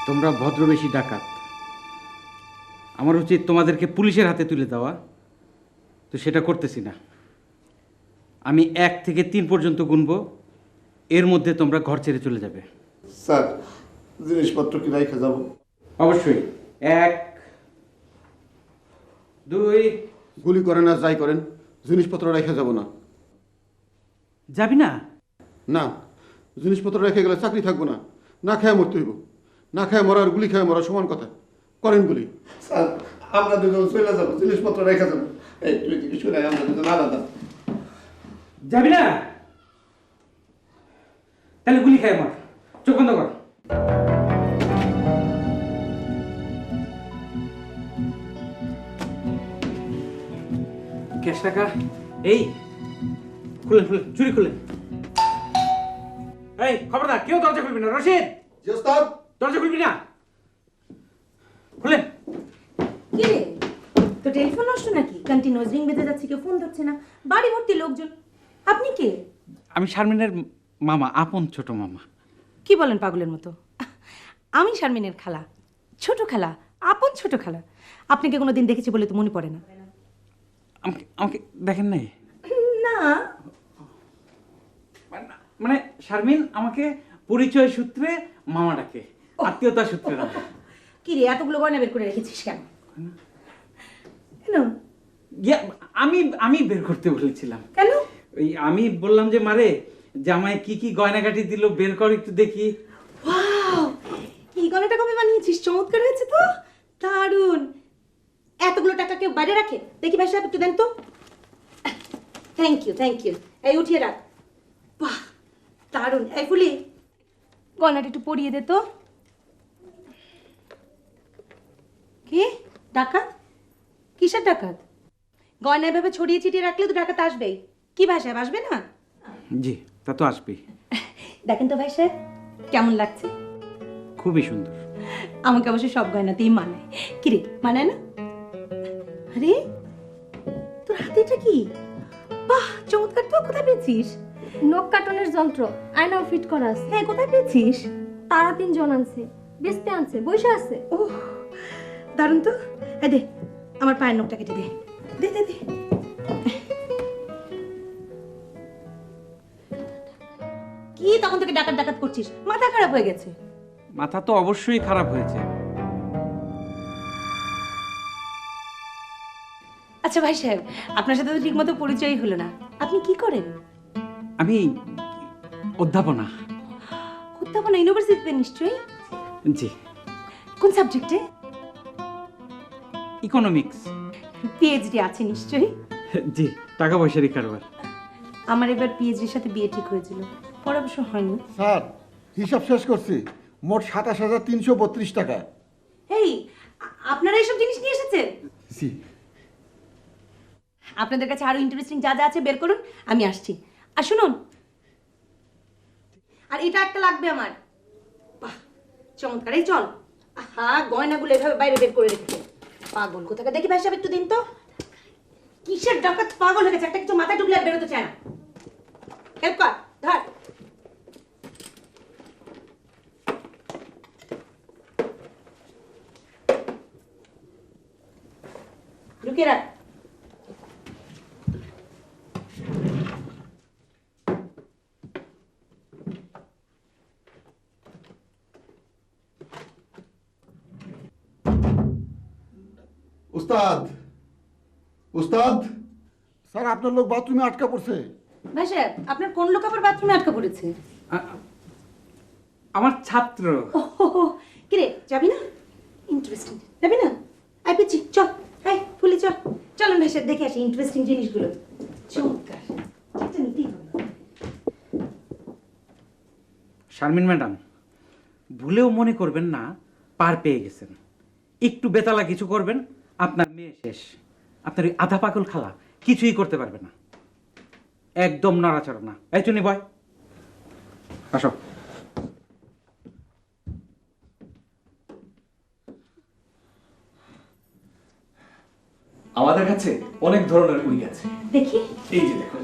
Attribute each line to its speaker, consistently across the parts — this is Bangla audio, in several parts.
Speaker 1: তোমরা ভদ্রবেশী ডাকাত, আমার উচিত তোমাদেরকে পুলিশের হাতে তুলে দেওয়া, তো সেটা করতেছি না। আমি 1 থেকে 3 পর্যন্ত গুনবো, এর মধ্যে তোমরা ঘর ছেড়ে চলে যাবে।
Speaker 2: স্যার, জিনিসপত্র কি রেখে যাব?
Speaker 1: অবশ্যই। 1, 2।
Speaker 2: গুলি করেন আর যাই করেন, জিনিসপত্র রেখে যাব না।
Speaker 1: যাবি না?
Speaker 2: না, জিনিসপত্র রেখে গেলে চাকরি থাকবো না, না খেয়ে মরতে হইব। না খেয়ে মরা আর গুলি খেয়ে মরা সমান কথা। করেন গুলি। স্যার, আমরা দুজন চলে যাবো, জিনিসপত্র রেখে যাবো। এই তুই কি শুনে, আমরা দুজন আলাদা।
Speaker 1: যাবি না? তাহলে গুলি খায় আমার। চোখ বন্ধ কর। ক্যাশ টাকা এই খুলেন খুলেন, চুরি খুলেন। এই খবরদার, কেউ দরজা খুলবি না। রশিদ,
Speaker 2: জি ওস্তাদ।
Speaker 1: দরজা খুলবি না। খুলেন।
Speaker 3: কি রে, তো টেলিফোন নষ্ট নাকি? কন্টিনিউয়াস রিং বেজে যাচ্ছে, কেউ ফোন ধরছে না, বাড়ি ভর্তি লোকজন। আপনি কে?
Speaker 1: আমি শারমিনের মামা, আপন ছোট মামা।
Speaker 3: কি বলেন পাগলের মতো? আমি শারমিনের খালা, ছোট খালা, আপন ছোট খালা। আপনাকে কোনোদিন দেখেছি বলে তো মনে পড়ে না।
Speaker 1: আমাকে আমাকে দেখেন নাই?
Speaker 3: না।
Speaker 1: মানে শারমিন আমাকে পরিচয় সূত্রে মামা ডাকে, আত্মীয়তা সূত্রে না।
Speaker 3: কি রে, এতগুলো গয়না বের করে রেখেছিস কেন? কেন?
Speaker 1: আমি বের করতে বলেছিলাম।
Speaker 3: কেন?
Speaker 1: ওই আমি বললাম যে মারে, জামাই কি কি গয়নাগাটি দিল বের কর একটু দেখি।
Speaker 3: ওয়াও, এই গয়নাটা কবে বানিয়েছিস? চমৎকার হয়েছে তো, দারুণ। এতগুলো টাকা কেউ বাইরে রাখে? দেখি ভাই সাহেব, একটু দেন তো। Thank you, thank you. এই উঠিয়ে রাখ। বাহ, দারুণ। এই ফুলি, গয়নাটা একটু পরিয়ে দে তো। কি ডাকাত? কিসের ডাকাত? গয়না এভাবে ছড়িয়ে ছিটিয়ে রাখলে তো ডাকাত আসবেই। কি ভাই সাহেব, আসবে না?
Speaker 1: জি, তা তো আসবেই।
Speaker 3: দেখেন তো ভাই সাহেব, কেমন লাগছে?
Speaker 1: খুবই সুন্দর।
Speaker 3: আমাকে অবশ্য সব গয়নাতেই মানায়। কিরে, মানায় না? আরে, তোর হাতে এটা কি? বাহ, চমৎকার তো। কোথায় পেয়েছিস?
Speaker 4: নখ কাটনের যন্ত্র, আয়নাও ফিট করা আছে।
Speaker 3: হ্যাঁ, কোথায় পেয়েছিস?
Speaker 4: তারা 3 জন আনছে, বেচতে আনছে, বসে আছে।
Speaker 3: ওহ, দারুণ তো। এই দে, আমার পায়ের নখটা কেটে দে। দে দে দে। কি তখন থেকে ডাকাত ডাকাত করছিস? মাথা খারাপ হয়ে গেছে?
Speaker 1: মাথা তো অবশ্যই খারাপ হয়েছে।
Speaker 3: আচ্ছা ভাই সাহেব, আপনার সাথে তো ঠিকমতো পরিচয় হলো না। আপনি কি করেন?
Speaker 1: আমি অধ্যাপনা।
Speaker 3: অধ্যাপনা ইউনিভার্সিটিতে নিশ্চয়ই?
Speaker 1: জি।
Speaker 3: কোন সাবজেক্টে?
Speaker 1: ইকোনমিক্স।
Speaker 3: পিএইচডি আছে নিশ্চয়ই?
Speaker 1: জি, টাকা পয়সারই কারবার।
Speaker 3: আমার এবার পিএইচডির সাথে বিয়ে ঠিক হয়েছিল, পরে অবশ্য হয়নি।
Speaker 2: স্যার, হিসাব শেষ করছি, মোট 27,332 টাকা।
Speaker 3: এই, আপনারা এইসব জিনিস নিয়ে এসেছেন?
Speaker 2: জি।
Speaker 3: আপনাদের কাছে আরো ইন্টারেস্টিং যা যা আছে বের করুন, আমি আসছি। আর শুনুন, আর এটা একটা লাগবে আমার। বাহ, চমৎকার। এই চল। হ্যাঁ, গয়নাগুলো এভাবে বাইরে বের করে রেখেছে। পাগল কোথাকার। দেখি ভাই সাহেব, একটু দিন তো। কিসের ডাকাত পাগল হয়ে গেছে, একটা কিছু মাথায় ঢুকলে আর বেরোতে চায় না। হেল্প কর, ধর। ঢুকিয়ে রাখ।
Speaker 2: উস্তাদ, উস্তাদ, স্যার আপনার লোক বাথরুমে আটকা পড়ছে।
Speaker 3: ভাই সাহেব, আপনার কোন লোক আবার বাথরুমে আটকা পড়েছে?
Speaker 1: আমার ছাত্র।
Speaker 3: ওহো, কিরে, যাবি না? ইন্টারেস্টিং, যাবি না? আই পিচ্ছি, চল। হাই ফুলি, চল। চলুন ভাই সাহেব, দেখে আসি ইন্টারেস্টিং জিনিসগুলো। চমৎকার, এটা নিতেই হবে।
Speaker 1: শারমিন ম্যাডাম, ভুলেও মনে করবেন না পার পেয়ে গেছেন। একটু বেতালা কিছু করবেন, আপনার মেয়ে শেষ। আপনার ওই আধা পাগল খালা কিছুই করতে পারবে না। একদম নড়াচড়া না। এই চুনি বয়, আসো।
Speaker 5: আমাদের কাছে অনেক ধরনের উইগ আছে।
Speaker 3: দেখি।
Speaker 5: এই যে দেখো,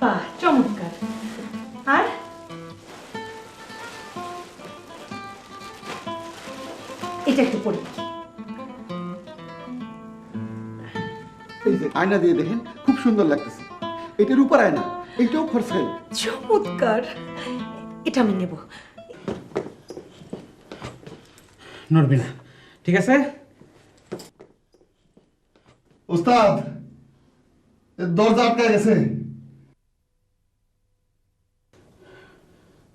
Speaker 3: বাহ, চমৎকার। আর এটা একটু পড়ে দেখি।
Speaker 2: এই যে আয়না দিয়ে দেখেন, খুব সুন্দর লাগতেছে। এটার উপর আয়না, এইটাও ফর সেল।
Speaker 3: চমৎকার, এটা আমি নেব।
Speaker 1: নড়বি না, ঠিক আছে?
Speaker 2: ওস্তাদ, দরজা আটকে গেছে।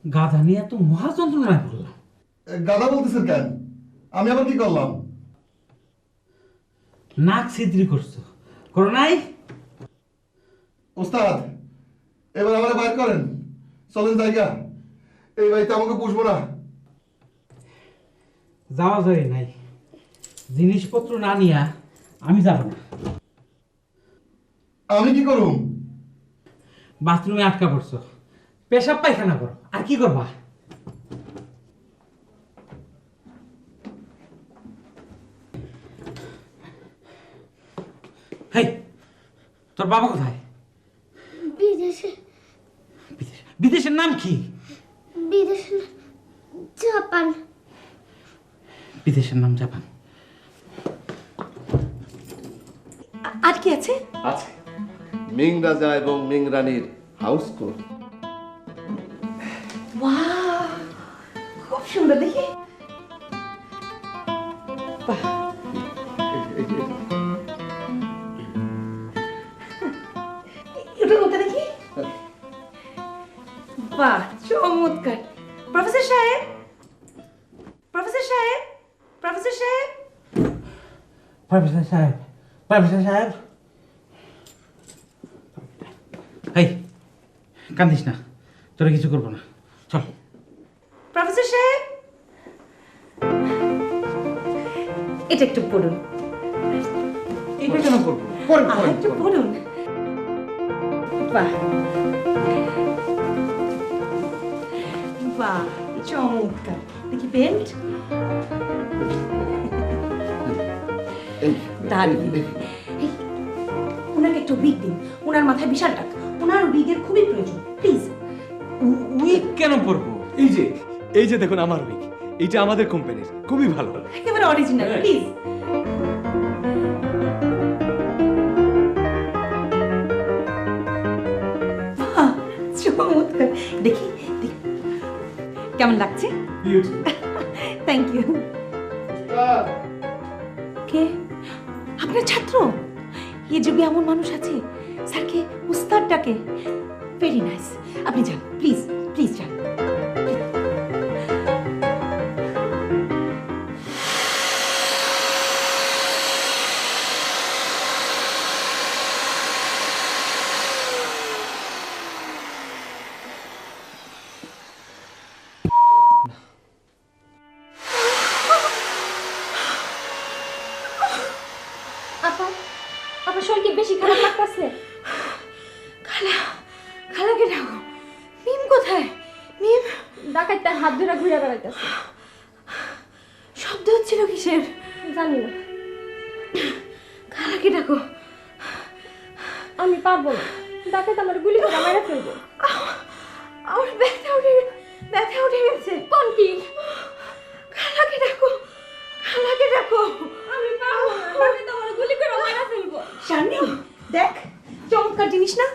Speaker 1: গাধা নিয়ে তো মহাযন্ত্রণায় পড়লাম।
Speaker 2: গাদা বলতেছেন কেন? আমি আবার কি করলাম?
Speaker 1: নাক ছিদ্রি করছো, করো নাই?
Speaker 2: ওস্তাদ, এবার আমারে বাইর করেন, চলেন জায়গা। এই বাড়িতে আমাকে পুষবো না।
Speaker 1: যাওয়া যায় নাই, জিনিসপত্র না নিয়া আমি যাব না।
Speaker 2: আমি কি করুম?
Speaker 1: বাথরুমে আটকা পড়ছো, পেশাব পায়খানা করো, আর কি করবা? হেই, তোর বাবা কোথায়?
Speaker 4: বিদেশে
Speaker 1: বিদেশের নাম কি?
Speaker 4: বিদেশে না, জাপান।
Speaker 1: বিদেশের নাম জাপান।
Speaker 3: আর কি আছে?
Speaker 6: আছে মিং রাজা এবং মিং রানীর হাউস কোট।
Speaker 3: ওয়াও, খুব সুন্দর দেখি। বাহ, এটা কোথা দেখি? বাহ, চমৎকার। প্রফেসর সাহেব, প্রফেসর সাহেব, প্রফেসর সাহেব।
Speaker 1: প্রফেসর সাহেব, প্রফেসর সাহেব। হেই, কান্দিস না, তোরা কিছু করবো না, চল।
Speaker 3: প্রফেসর সাহেব, এটা একটু পড়ুন।
Speaker 1: এটা কেন করবো? পরে
Speaker 3: আর একটু পড়ুন। বাহ বাহ, চমৎকার। দেখি পেন্ট। দারুণ। এই, ওনাকে একটু উইক দিন, ওনার মাথায় বিশাল টাক, ওনার উইগের খুবই প্রয়োজন, প্লিজ।
Speaker 1: উইক কেন পরবো?
Speaker 5: এই যে দেখুন আমার উইক, এইটা আমাদের কোম্পানির, খুবই ভালো।
Speaker 3: একেবারে অরিজিনাল, প্লিজ। চমৎকার। দেখি দেখি কেমন লাগছে। Thank you. কে? আপনার ছাত্র? এ যুগে এমন মানুষ আছে স্যারকে উস্তাদ ডাকে। Very nice. আপনি যান, প্লিজ প্লিজ যান।
Speaker 4: আপা, আপনার শরীর কি বেশি খারাপ লাগতেছে?
Speaker 3: খালা, খালাকে ডাকো। মিম কোথায়? মিম?
Speaker 4: ডাকাত তার হাত ধরে ঘুরে বেড়াইতেছে।
Speaker 3: শব্দ হচ্ছিল কিসের?
Speaker 4: জানি না,
Speaker 3: খালাকে ডাকো।
Speaker 4: আমি পারবো না। ডাকাত আমার গুলি করে মেরে ফেলবো।
Speaker 3: আমার ব্যথা উঠে গেছে।
Speaker 4: কোন কি?
Speaker 3: খালাকে ডাকো, খালাকে ডাকো।
Speaker 4: আমি পারবো না। ডাকাত আমার গুলি করে মেরে ফেলবো।
Speaker 3: শারমিন, দেখ চমৎকার জিনিস না,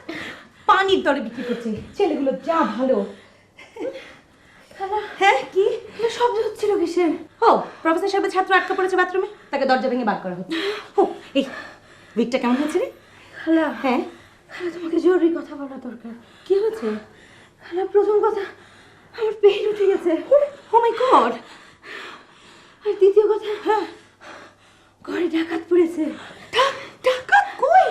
Speaker 3: পানির দরে বিক্রি করছে। ছেলেগুলো যা ভালো।
Speaker 4: খালা,
Speaker 3: হ্যাঁ কি শব্দ হচ্ছিল কিসের? ও, প্রফেসর সাহেবের ছাত্র আটকা পড়েছে বাথরুমে, তাকে দরজা ভেঙে বার করা হচ্ছে। ও, এই উইকটা কেমন হয়েছে রে?
Speaker 4: খালা,
Speaker 3: হ্যাঁ,
Speaker 4: খালা তোমাকে জরুরি কথা বলা দরকার।
Speaker 3: কি হয়েছে?
Speaker 4: খালা, প্রথম কথা, আমার পেট উঠে গেছে।
Speaker 3: ও মাই গড।
Speaker 4: আর দ্বিতীয় কথা, ঘরে ডাকাত পড়েছে।
Speaker 3: ডাকাত কই?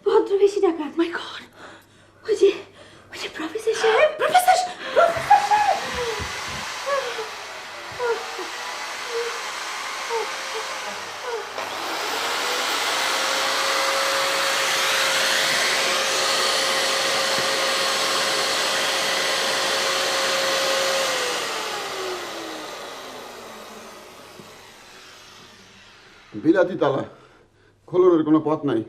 Speaker 4: ভদ্রবেশী ডাকাত।
Speaker 3: মাই গড।
Speaker 4: ওই যে প্রফেসর সাহেব।
Speaker 3: প্রফেসর সাহেব।
Speaker 2: বিলাতি তালা, খোলনের কোনো পথ নাই।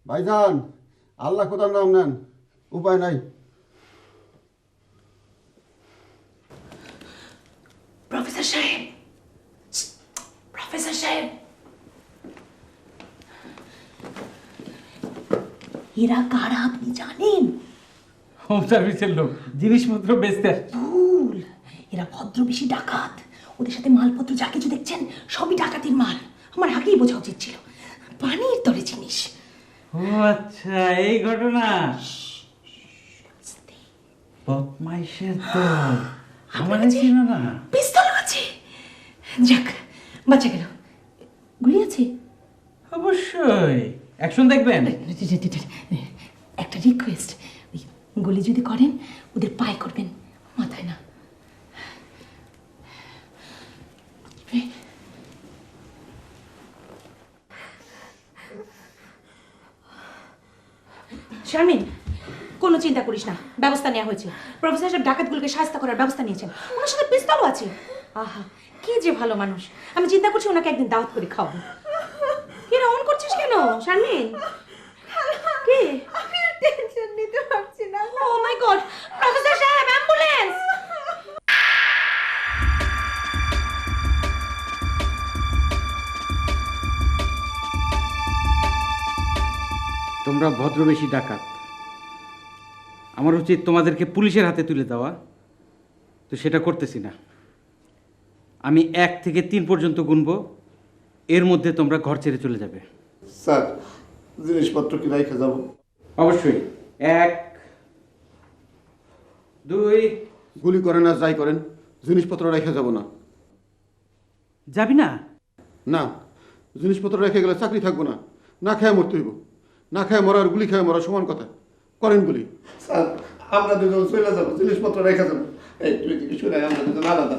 Speaker 2: ভাইজান, আল্লাহ খোদার নাম নেন, উপায় নাই।
Speaker 3: প্রফেসর প্রফেসর সাহেব, প্রফেসর সাহেব, এরা কারা আপনি জানেন?
Speaker 1: হোম সার্ভিসের লোক, জিনিসপত্র বেচতে আসছে।
Speaker 3: ভুল, এরা ভদ্রবেশী ডাকাত। ওদের সাথে মালপত্র যা কিছু দেখছেন সবই ডাকাতির মাল। আমার আগেই বোঝা উচিত ছিল। পানির তরে জিনিস।
Speaker 1: ও আচ্ছা, এই ঘটনা। বদমাইশের তো আমার ছিল না।
Speaker 3: পিস্তল আছে। যাক, বাঁচা গেল। গুলি আছে?
Speaker 1: অবশ্যই। অ্যাকশন দেখবেন?
Speaker 3: একটা রিকোয়েস্ট, ওই গুলি যদি করেন ওদের পায়ে করবেন, মাথায় না। শারমিন, কোনো চিন্তা করিস না, ব্যবস্থা নেওয়া হয়েছে। প্রফেসর সাহেব ডাকাতগুলোকে সাহায্য করার ব্যবস্থা নিয়েছেন। ওনার সাথে পিস্তলও আছে। আহা, কি যে ভালো মানুষ। আমি চিন্তা করছি ওনাকে একদিন দাওয়াত করে খাওয়াবো। কি রমন করছিস কেন শারমিন? কি?
Speaker 4: আমি আর টেনশন নিতে পারছি না।
Speaker 3: ও মাই গড, প্রফেসর সাহেব, অ্যাম্বুলেন্স!
Speaker 1: তোমরা ভদ্রবেশী ডাকাত, আমার উচিত তোমাদেরকে পুলিশের হাতে তুলে দেওয়া, তো সেটা করতেছি না। আমি 1 থেকে 3 পর্যন্ত গুনবো, এর মধ্যে তোমরা ঘর ছেড়ে চলে যাবে।
Speaker 2: স্যার, জিনিসপত্র কি রেখে যাব?
Speaker 1: অবশ্যই। 1, 2।
Speaker 2: গুলি করেন আর যাই করেন, জিনিসপত্র রেখে যাব না।
Speaker 1: যাবি না?
Speaker 2: না, জিনিসপত্র রেখে গেলে চাকরি থাকবো না। না খেয়ে মরতে হইব। না খেয়ে মরা আর গুলি খেয়ে মরা সমান কথা। করেন গুলি। স্যার, আমরা দুজন চলে যাবো, জিনিসপত্র রেখে যাবো। এই তুই কিছু নাই, আমরা দুজন আলাদা।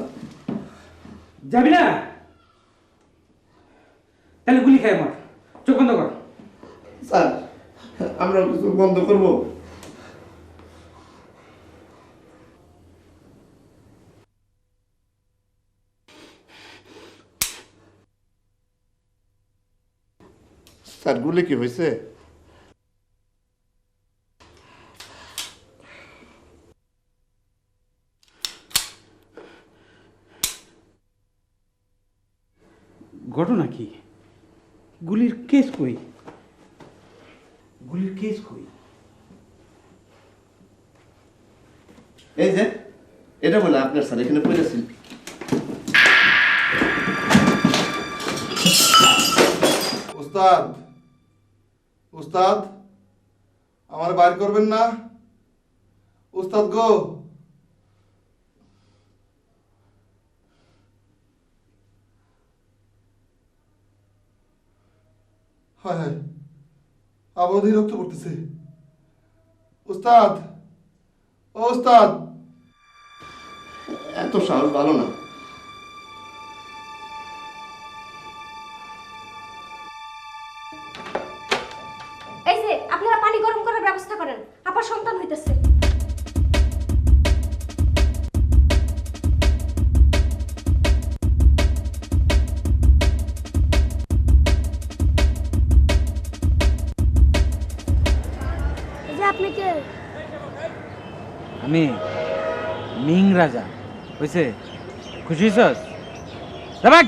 Speaker 1: যাবি না? তাহলে গুলি খায় আমার। চোখ বন্ধ কর।
Speaker 2: স্যার, আমরা কিছু বন্ধ করবো। স্যার, গুলি কি হয়েছে?
Speaker 1: ঘটনা কি? গুলির কেস কই? গুলির কেস কই?
Speaker 6: এই যে এটা বলে আপনার স্যার এখানে পড়েছিল।
Speaker 2: উস্তাদ, উস্তাদ, আমার বাইর করবেন না? উস্তাদ গো। হায় হায়, আবারও রক্ত পড়তেছে। উস্তাদ, ও উস্তাদ।
Speaker 6: এত সাহস ভালো না।
Speaker 4: এই যে আপনারা পানি গরম করার ব্যবস্থা করেন, আপার সন্তান হইতেছে। এই যে আপনি কে?
Speaker 1: আমি মিং রাজা। হয়েছে? খুশি হইছস? যাবাক।